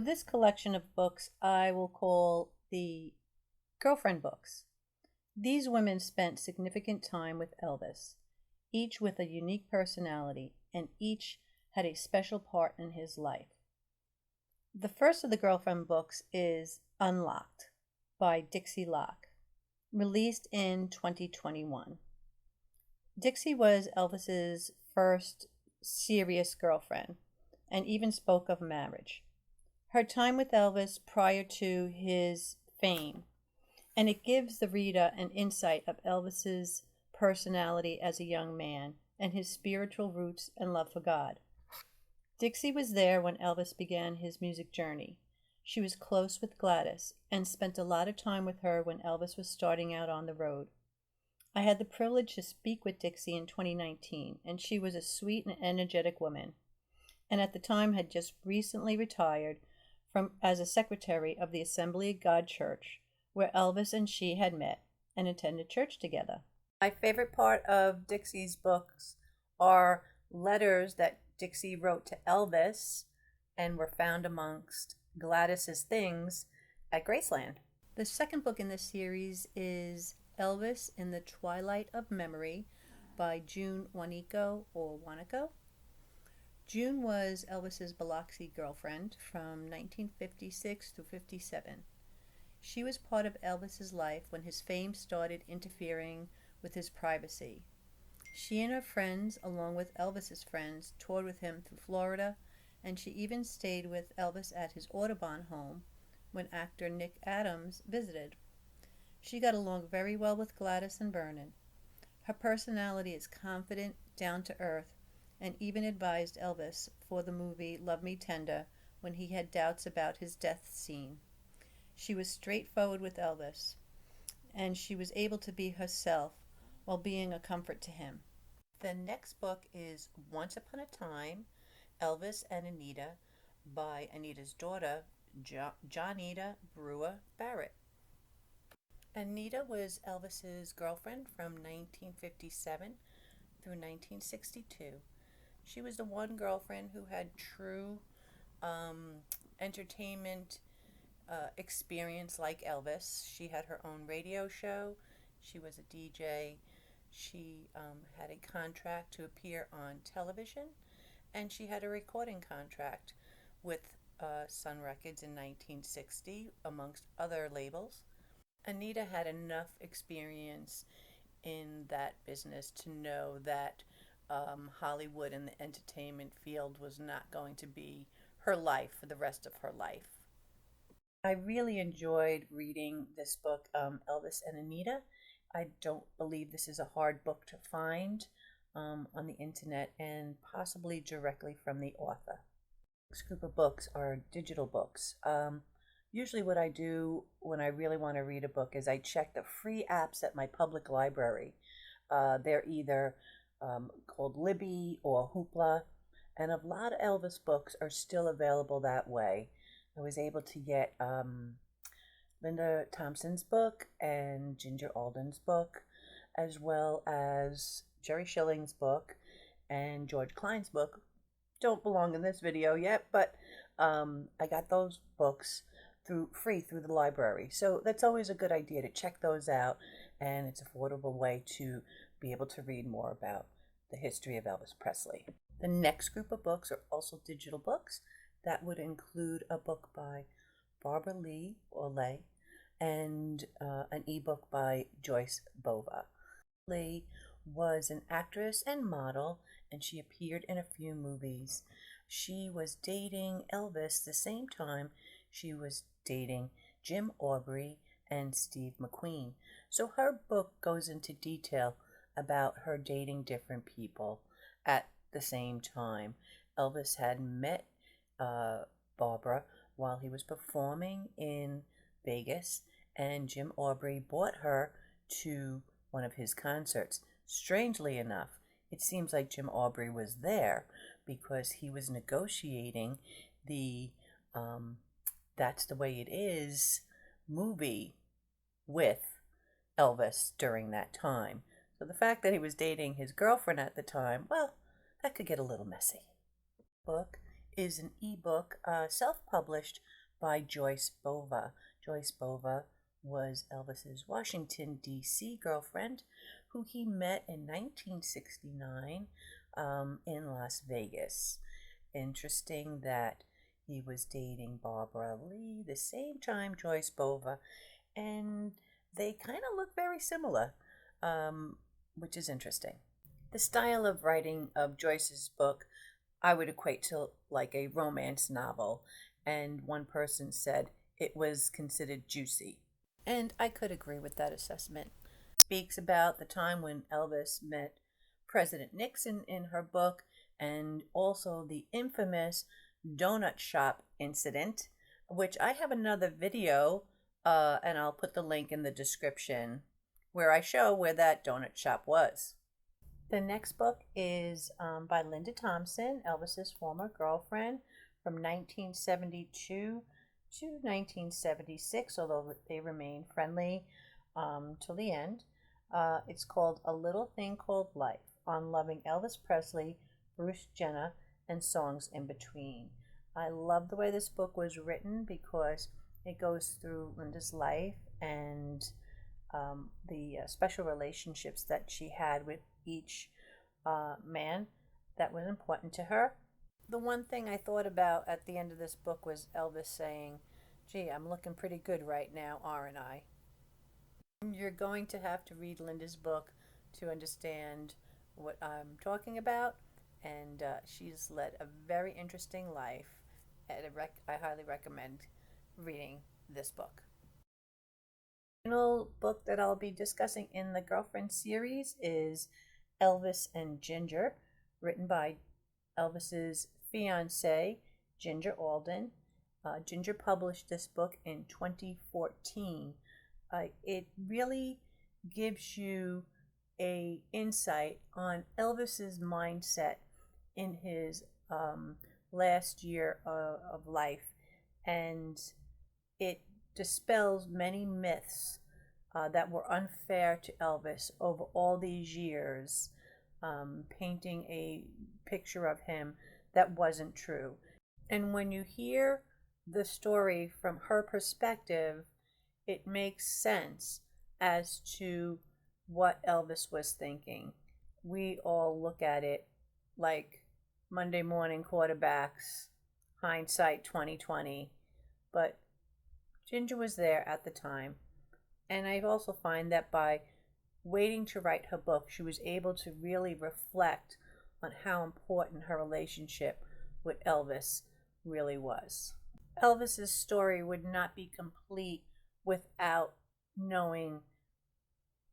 This collection of books I will call the girlfriend books. These women spent significant time with Elvis, each with a unique personality, and each had a special part in his life. The first of the girlfriend books is Unlocked by Dixie Locke, released in 2021. Dixie was Elvis's first serious girlfriend and even spoke of marriage. Her time with Elvis prior to his fame, and it gives the reader an insight of Elvis's personality as a young man and his spiritual roots and love for God. Dixie was there when Elvis began his music journey. She was close with Gladys and spent a lot of time with her when Elvis was starting out on the road. I had the privilege to speak with Dixie in 2019, and she was a sweet and energetic woman, and at the time had just recently retired as a secretary of the Assembly of God Church, where Elvis and she had met and attended church together. My favorite part of Dixie's books are letters that Dixie wrote to Elvis and were found amongst Gladys's things at Graceland. The second book in this series is Elvis in the Twilight of Memory by Juanico. June was Elvis's Biloxi girlfriend from 1956 to 57. She was part of Elvis's life when his fame started interfering with his privacy. She and her friends, along with Elvis's friends, toured with him through Florida, and she even stayed with Elvis at his Audubon home when actor Nick Adams visited. She got along very well with Gladys and Vernon. Her personality is confident, down to earth, and even advised Elvis for the movie Love Me Tender when he had doubts about his death scene. She was straightforward with Elvis, and she was able to be herself while being a comfort to him. The next book is Once Upon a Time, Elvis and Anita by Anita's daughter, Johnita Brewer Barrett. Anita was Elvis's girlfriend from 1957 through 1962. She was the one girlfriend who had true entertainment experience like Elvis. She had her own radio show. She was a DJ. She had a contract to appear on television, and she had a recording contract with Sun Records in 1960, amongst other labels. Anita had enough experience in that business to know that Hollywood and the entertainment field was not going to be her life for the rest of her life. I really enjoyed reading this book, Elvis and Anita. I don't believe this is a hard book to find on the internet and possibly directly from the author. This group of books are digital books. Usually what I do when I really want to read a book is I check the free apps at my public library. They're either called Libby or Hoopla, and a lot of Elvis books are still available that way. I was able to get Linda Thompson's book and Ginger Alden's book, as well as Jerry Schilling's book and George Klein's book. Don't belong in this video yet, but I got those books free through the library. So that's always a good idea to check those out, and it's an affordable way to be able to read more about the history of Elvis Presley. The next group of books are also digital books. That would include a book by Barbara Leigh or Leigh and an ebook by Joyce Bova. Leigh was an actress and model, and she appeared in a few movies. She was dating Elvis the same time she was dating Jim Aubrey and Steve McQueen. So her book goes into detail about her dating different people at the same time. Elvis had met Barbara while he was performing in Vegas, and Jim Aubrey brought her to one of his concerts. Strangely enough, it seems like Jim Aubrey was there because he was negotiating the That's the Way It Is movie with Elvis during that time. So the fact that he was dating his girlfriend at the time, well, that could get a little messy. The book is an ebook self-published by Joyce Bova. Joyce Bova was Elvis's Washington, D.C. girlfriend who he met in 1969 in Las Vegas. Interesting that he was dating Barbara Leigh the same time Joyce Bova, and they kind of look very similar, which is interesting. The style of writing of Joyce's book I would equate to like a romance novel, and one person said it was considered juicy. And I could agree with that assessment. It speaks about the time when Elvis met President Nixon in her book, and also the infamous donut shop incident, which I have another video, and I'll put the link in the description, where I show where that donut shop was. The next book is by Linda Thompson, Elvis's former girlfriend, from 1972 to 1976, although they remain friendly till the end. It's called A Little Thing Called Life, on loving Elvis Presley, Bruce Jenner, and songs in between. I love the way this book was written because it goes through Linda's life and the special relationships that she had with each man that was important to her. The one thing I thought about at the end of this book was Elvis saying, "Gee, I'm looking pretty good right now, aren't I?" You're going to have to read Linda's book to understand what I'm talking about, and she's led a very interesting life, and I highly recommend reading this book. The final book that I'll be discussing in the Girlfriend series is Elvis and Ginger, written by Elvis's fiancée, Ginger Alden. Ginger published this book in 2014. It really gives you a insight on Elvis's mindset in his last year of life, and it dispels many myths that were unfair to Elvis over all these years, painting a picture of him that wasn't true. And when you hear the story from her perspective, it makes sense as to what Elvis was thinking. We all look at it like Monday morning quarterbacks, hindsight 2020, but Ginger was there at the time. And I also find that by waiting to write her book, she was able to really reflect on how important her relationship with Elvis really was. Elvis's story would not be complete without knowing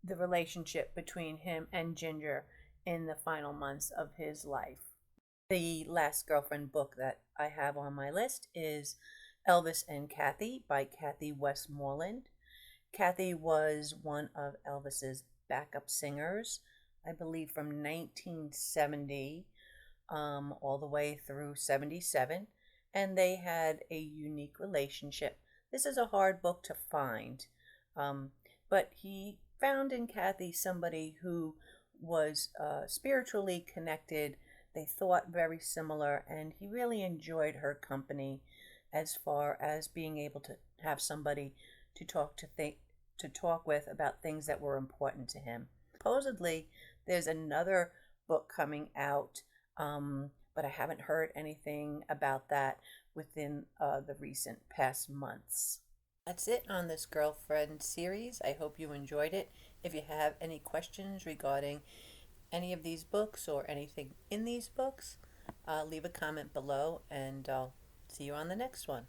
the relationship between him and Ginger in the final months of his life. The last girlfriend book that I have on my list is Elvis and Kathy by Kathy Westmoreland. Kathy was one of Elvis's backup singers, I believe from 1970 all the way through 77, and they had a unique relationship. This is a hard book to find, but he found in Kathy somebody who was spiritually connected. They thought very similar, and he really enjoyed her company as far as being able to have somebody to talk with about things that were important to him. Supposedly, there's another book coming out, but I haven't heard anything about that within the recent past months. That's it on this Girlfriend series. I hope you enjoyed it. If you have any questions regarding any of these books or anything in these books, leave a comment below, and I'll see you on the next one.